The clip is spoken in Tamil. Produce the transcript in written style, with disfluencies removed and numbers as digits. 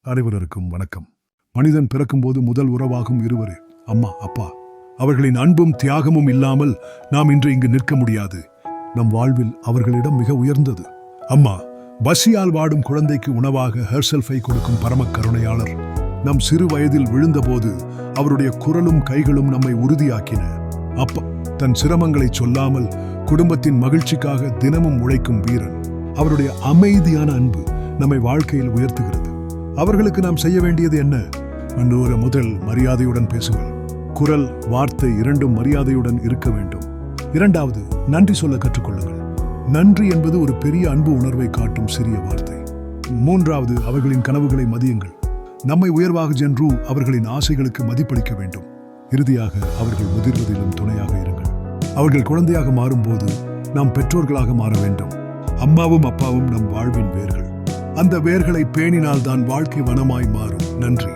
அனைவருக்கும் வணக்கம். மனிதன் பிறக்கும்போது முதல் உறவாகும் இருவரே, அம்மா அப்பா. அவர்களின் அன்பும் தியாகமும் இல்லாமல் நாம் இன்று இங்கு நிற்க முடியாது. நம் வாழ்வில் அவர்களிடம் மிக உயர்ந்தது அம்மா. பசியால் வாடும் குழந்தைக்கு உணவாக ஹெர்செல்ஃபை கொடுக்கும் பரம கருணையாளர். நம் சிறு வயதில் விழுந்தபோது அவருடைய குரலும் கைகளும் நம்மை உறுதியாக்கின. அப்பா தன் சிரமங்களை சொல்லாமல் குடும்பத்தின் மகிழ்ச்சிக்காக தினமும் உழைக்கும் வீரன். அவருடைய அமைதியான அன்பு நம்மை வாழ்க்கையில் உயர்த்துகிறது. அவர்களுக்கு நாம் செய்ய வேண்டியது என்ன? அன்று முதல் மரியாதையுடன் பேசுங்கள். குரல், வார்த்தை இரண்டும் மரியாதையுடன் இருக்க வேண்டும். இரண்டாவது, நன்றி சொல்ல கற்றுக்கொள்ளுங்கள். நன்றி என்பது ஒரு பெரிய அன்பு உணர்வை காட்டும் சிறிய வார்த்தை. மூன்றாவது, அவர்களின் கனவுகளை மதியுங்கள். நம்மை உயர்வாக சென்று அவர்களின் ஆசைகளுக்கு மதிப்பளிக்க வேண்டும். இறுதியாக, அவர்கள் முதிர்வதிலும் துணையாக இருங்கள். அவர்கள் குழந்தையாக மாறும்போது நாம் பெற்றோர்களாக மாற வேண்டும். அம்மாவும் அப்பாவும் நம் வாழ்வின் வேர்கள். அந்த வேர்களை பேணினால்தான் வாழ்க்கை வனமாய் மாறும். நன்றி.